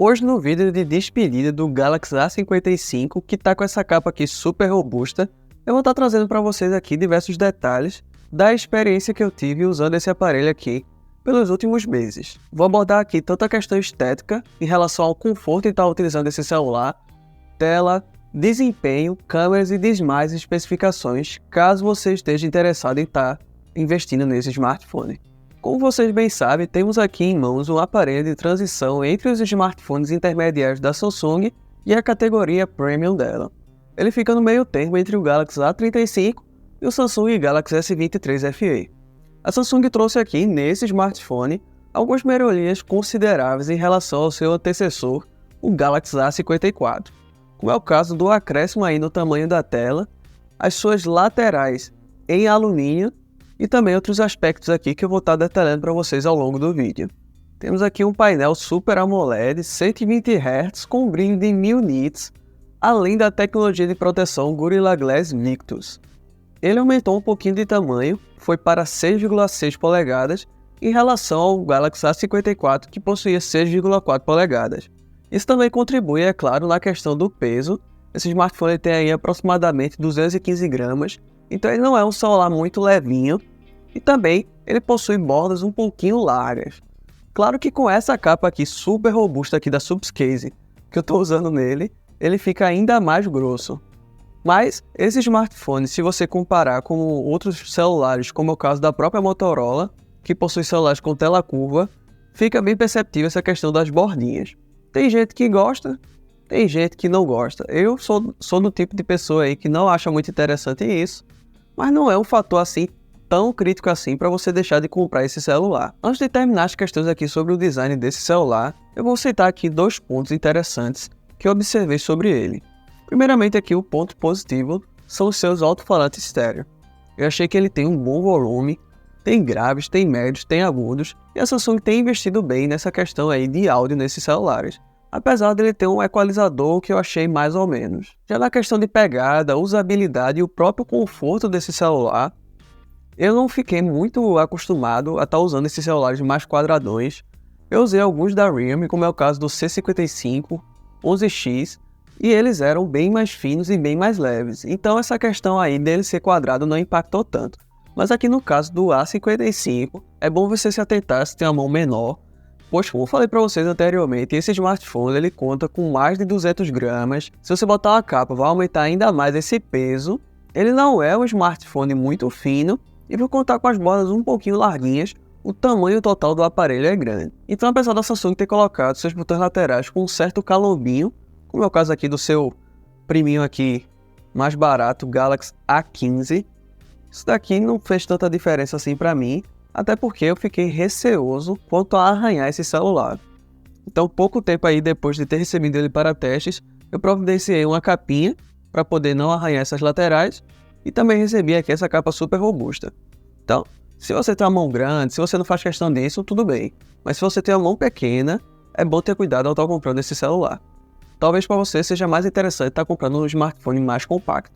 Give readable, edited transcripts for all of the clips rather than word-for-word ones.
Hoje no vídeo de despedida do Galaxy A55, que tá com essa capa aqui super robusta, eu vou estar trazendo para vocês aqui diversos detalhes da experiência que eu tive usando esse aparelho aqui pelos últimos meses. Vou abordar aqui tanto a questão estética em relação ao conforto em estar utilizando esse celular, tela, desempenho, câmeras e demais especificações, caso você esteja interessado em estar investindo nesse smartphone. Como vocês bem sabem, temos aqui em mãos um aparelho de transição entre os smartphones intermediários da Samsung e a categoria Premium dela. Ele fica no meio termo entre o Galaxy A35 e o Samsung Galaxy S23 FE. A Samsung trouxe aqui nesse smartphone algumas melhorias consideráveis em relação ao seu antecessor, o Galaxy A54, como é o caso do acréscimo aí no tamanho da tela, as suas laterais em alumínio e também outros aspectos aqui que eu vou estar detalhando para vocês ao longo do vídeo. Temos aqui um painel Super AMOLED 120 Hz com brilho de 1000 nits, além da tecnologia de proteção Gorilla Glass Victus. Ele aumentou um pouquinho de tamanho, foi para 6,6 polegadas em relação ao Galaxy A54 que possuía 6,4 polegadas. Isso também contribui, é claro, na questão do peso. Esse smartphone tem aí aproximadamente 215 gramas, então ele não é um celular muito levinho e também ele possui bordas um pouquinho largas. Claro que com essa capa aqui super robusta aqui da Subscase que eu estou usando nele, ele fica ainda mais grosso. Mas esse smartphone, se você comparar com outros celulares, como é o caso da própria Motorola, que possui celulares com tela curva, fica bem perceptível essa questão das bordinhas. Tem gente que gosta, tem gente que não gosta. Eu sou do tipo de pessoa aí que não acha muito interessante isso, mas não é um fator assim tão crítico assim para você deixar de comprar esse celular. Antes de terminar as questões aqui sobre o design desse celular, eu vou citar aqui dois pontos interessantes que eu observei sobre ele. Primeiramente aqui o ponto positivo são os seus alto-falantes estéreo. Eu achei que ele tem um bom volume, tem graves, tem médios, tem agudos, e a Samsung tem investido bem nessa questão aí de áudio nesses celulares, apesar dele ter um equalizador que eu achei mais ou menos. Já na questão de pegada, usabilidade e o próprio conforto desse celular, eu não fiquei muito acostumado a estar usando esses celulares mais quadradões. Eu usei alguns da Realme, como é o caso do C55, 11X, e eles eram bem mais finos e bem mais leves. Então essa questão aí dele ser quadrado não impactou tanto. Mas aqui no caso do A55, é bom você se atentar se tem a mão menor, pois como eu falei para vocês anteriormente, esse smartphone ele conta com mais de 200 gramas. Se você botar uma capa, vai aumentar ainda mais esse peso. Ele não é um smartphone muito fino, e por contar com as bordas um pouquinho larguinhas, o tamanho total do aparelho é grande. Então apesar da Samsung ter colocado seus botões laterais com um certo calombinho, como é o caso aqui do seu priminho aqui mais barato, Galaxy A15, isso daqui não fez tanta diferença assim para mim, até porque eu fiquei receoso quanto a arranhar esse celular. Então pouco tempo aí depois de ter recebido ele para testes, eu providenciei uma capinha para poder não arranhar essas laterais, e também recebi aqui essa capa super robusta. Então, se você tem uma mão grande, se você não faz questão disso, tudo bem. Mas se você tem uma mão pequena, é bom ter cuidado ao estar comprando esse celular. Talvez para você seja mais interessante estar comprando um smartphone mais compacto.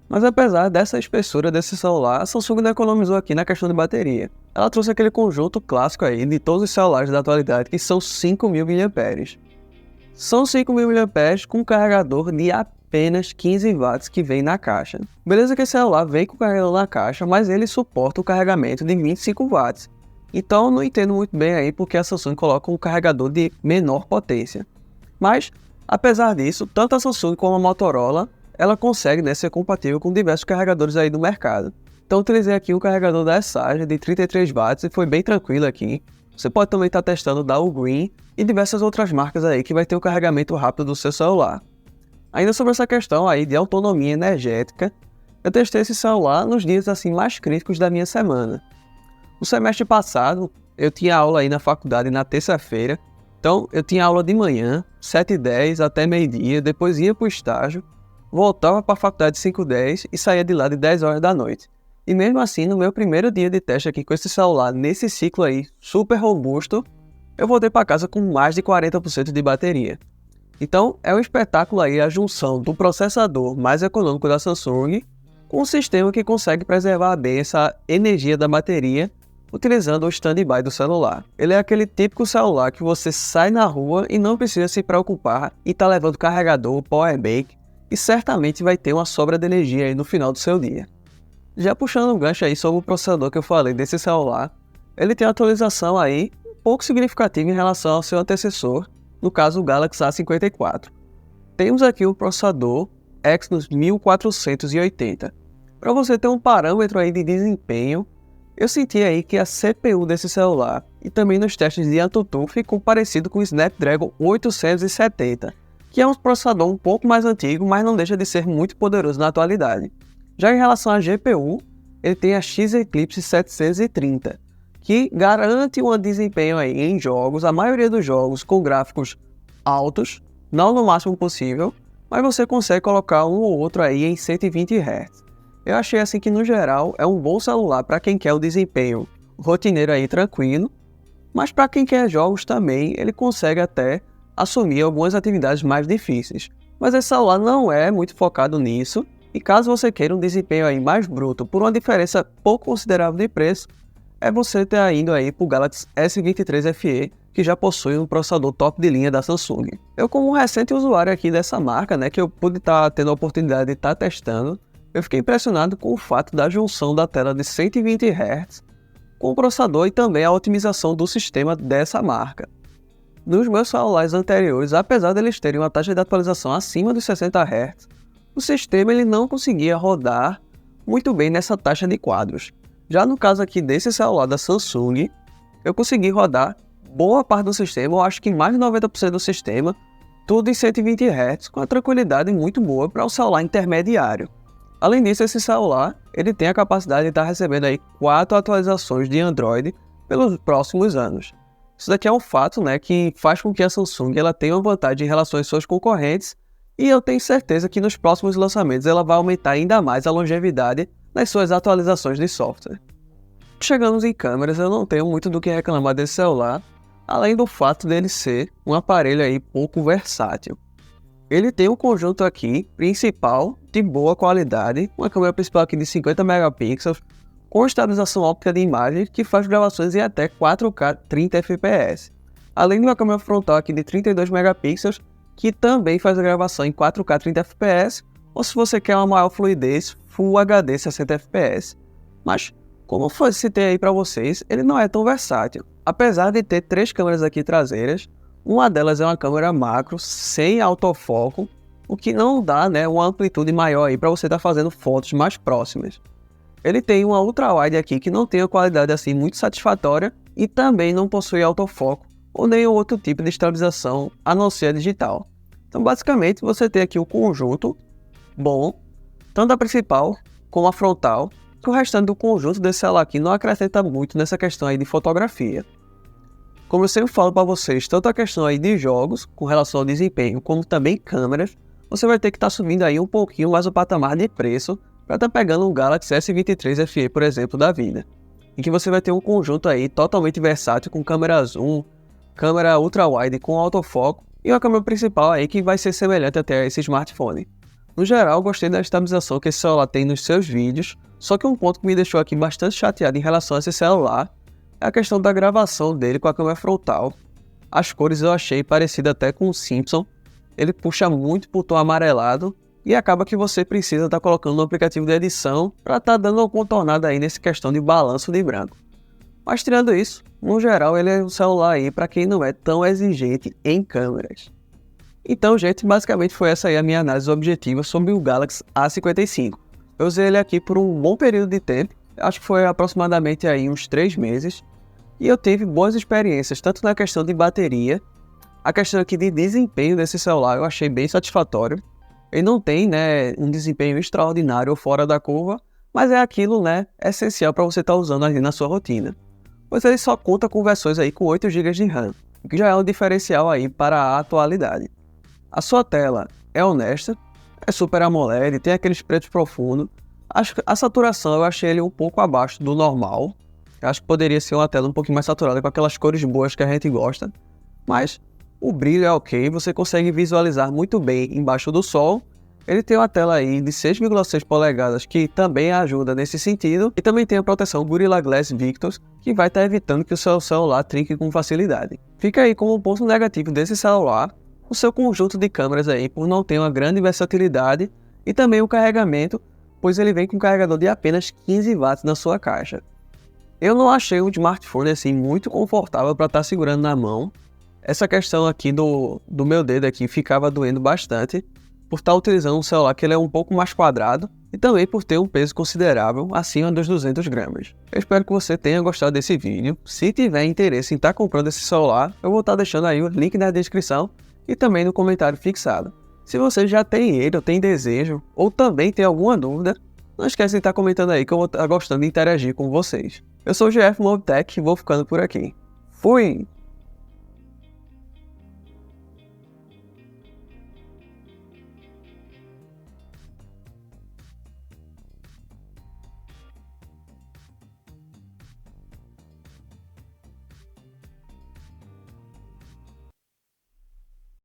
Mas apesar dessa espessura desse celular, a Samsung não economizou aqui na questão de bateria. Ela trouxe aquele conjunto clássico aí de todos os celulares da atualidade, que são 5.000 mAh. São 5.000 mAh com um carregador de apenas 15 watts que vem na caixa. Beleza que esse celular vem com o carregador na caixa, mas ele suporta o carregamento de 25 watts. Então eu não entendo muito bem aí porque a Samsung coloca um carregador de menor potência. Mas, apesar disso, tanto a Samsung como a Motorola, ela consegue, né, ser compatível com diversos carregadores aí do mercado. Então eu utilizei aqui o carregador da Sage de 33 watts e foi bem tranquilo aqui. Você pode também estar testando da Ugreen e diversas outras marcas aí que vai ter o carregamento rápido do seu celular. Ainda sobre essa questão aí de autonomia energética, eu testei esse celular nos dias assim mais críticos da minha semana. No semestre passado, eu tinha aula aí na faculdade na terça-feira, então eu tinha aula de manhã, 7h10 até meio-dia, depois ia para o estágio, voltava para a faculdade 5h10 e saía de lá de 10 horas da noite. E mesmo assim, no meu primeiro dia de teste aqui com esse celular, nesse ciclo aí super robusto, eu voltei para casa com mais de 40% de bateria. Então é um espetáculo aí a junção do processador mais econômico da Samsung com um sistema que consegue preservar bem essa energia da bateria utilizando o standby do celular. Ele é aquele típico celular que você sai na rua e não precisa se preocupar em estar levando carregador, powerbank, e certamente vai ter uma sobra de energia aí no final do seu dia. Já puxando um gancho aí sobre o processador que eu falei desse celular, ele tem atualização aí um pouco significativa em relação ao seu antecessor, no caso o Galaxy A54. Temos aqui o processador Exynos 1480. Para você ter um parâmetro aí de desempenho, eu senti aí que a CPU desse celular e também nos testes de AnTuTu ficou parecido com o Snapdragon 870, que é um processador um pouco mais antigo, mas não deixa de ser muito poderoso na atualidade. Já em relação à GPU, ele tem a X-Eclipse 730, que garante um desempenho aí em jogos, a maioria dos jogos com gráficos altos, não no máximo possível, mas você consegue colocar um ou outro aí em 120 Hz. Eu achei assim que no geral é um bom celular para quem quer o desempenho rotineiro aí tranquilo, mas para quem quer jogos também ele consegue até assumir algumas atividades mais difíceis. Mas esse celular não é muito focado nisso, e caso você queira um desempenho aí mais bruto por uma diferença pouco considerável de preço, é você ter indo aí para o Galaxy S23 FE, que já possui um processador top de linha da Samsung. Eu, como um recente usuário aqui dessa marca, que eu pude estar tendo a oportunidade de estar testando, eu fiquei impressionado com o fato da junção da tela de 120 Hz com o processador e também a otimização do sistema dessa marca. Nos meus celulares anteriores, apesar de eles terem uma taxa de atualização acima dos 60 Hz, o sistema ele não conseguia rodar muito bem nessa taxa de quadros. Já no caso aqui desse celular da Samsung, eu consegui rodar boa parte do sistema, eu acho que mais de 90% do sistema, tudo em 120 Hz, com a tranquilidade muito boa para um celular intermediário. Além disso, esse celular ele tem a capacidade de estar recebendo aí 4 atualizações de Android pelos próximos anos. Isso daqui é um fato que faz com que a Samsung ela tenha uma vantagem em relação às suas concorrentes, e eu tenho certeza que nos próximos lançamentos ela vai aumentar ainda mais a longevidade nas suas atualizações de software. Chegamos em câmeras, eu não tenho muito do que reclamar desse celular, além do fato dele ser um aparelho aí pouco versátil. Ele tem um conjunto aqui principal de boa qualidade, uma câmera principal aqui de 50 megapixels, com estabilização óptica de imagem que faz gravações em até 4K 30 fps, além de uma câmera frontal aqui de 32 megapixels, que também faz a gravação em 4K 30 fps, ou se você quer uma maior fluidez, Full HD 60 fps. Mas, como eu citei aí para vocês, ele não é tão versátil. Apesar de ter 3 câmeras aqui traseiras, uma delas é uma câmera macro sem autofoco, o que não dá uma amplitude maior aí para você estar fazendo fotos mais próximas. Ele tem uma ultra-wide aqui que não tem uma qualidade assim muito satisfatória e também não possui autofoco ou nenhum outro tipo de estabilização a não ser a digital. Então basicamente você tem aqui o conjunto bom, tanto a principal como a frontal, que o restante do conjunto desse celular aqui não acrescenta muito nessa questão aí de fotografia. Como eu sempre falo para vocês, tanto a questão aí de jogos, com relação ao desempenho, como também câmeras, você vai ter que estar subindo aí um pouquinho mais o patamar de preço para estar pegando um Galaxy S23 FE, por exemplo, da vida. Em que você vai ter um conjunto aí totalmente versátil com câmera zoom, câmera ultra-wide com autofoco e uma câmera principal aí que vai ser semelhante até a esse smartphone. No geral, gostei da estabilização que esse celular tem nos seus vídeos, só que um ponto que me deixou aqui bastante chateado em relação a esse celular é a questão da gravação dele com a câmera frontal. As cores eu achei parecidas até com o Simpson, ele puxa muito pro tom amarelado e acaba que você precisa estar colocando no aplicativo de edição para estar dando uma contornada aí nessa questão de balanço de branco. Mas tirando isso, no geral ele é um celular aí para quem não é tão exigente em câmeras. Então, gente, basicamente foi essa aí a minha análise objetiva sobre o Galaxy A55. Eu usei ele aqui por um bom período de tempo, acho que foi aproximadamente aí uns 3 meses, e eu tive boas experiências, tanto na questão de bateria, a questão aqui de desempenho desse celular eu achei bem satisfatório. Ele não tem um desempenho extraordinário ou fora da curva, mas é aquilo essencial para você estar usando ali na sua rotina. Pois ele só conta com versões aí com 8 GB de RAM, o que já é um diferencial aí para a atualidade. A sua tela é honesta, é Super AMOLED, tem aqueles pretos profundos. A saturação eu achei ele um pouco abaixo do normal. Eu acho que poderia ser uma tela um pouquinho mais saturada com aquelas cores boas que a gente gosta. Mas o brilho é ok, você consegue visualizar muito bem embaixo do sol. Ele tem uma tela aí de 6,6 polegadas que também ajuda nesse sentido, e também tem a proteção Gorilla Glass Victus, que vai estar evitando que o seu celular trinque com facilidade. Fica aí como um ponto negativo desse celular o seu conjunto de câmeras aí, por não ter uma grande versatilidade, e também o carregamento, pois ele vem com um carregador de apenas 15 watts na sua caixa. Eu não achei um smartphone assim muito confortável para estar segurando na mão. Essa questão aqui do meu dedo aqui ficava doendo bastante, por estar utilizando um celular que ele é um pouco mais quadrado e também por ter um peso considerável acima dos 200 gramas. Eu espero que você tenha gostado desse vídeo. Se tiver interesse em estar comprando esse celular, eu vou estar deixando aí o link na descrição e também no comentário fixado. Se você já tem ele ou tem desejo, ou também tem alguma dúvida, não esquece de estar comentando aí que eu vou estar gostando de interagir com vocês. Eu sou o GF Mobtech e vou ficando por aqui. Fui!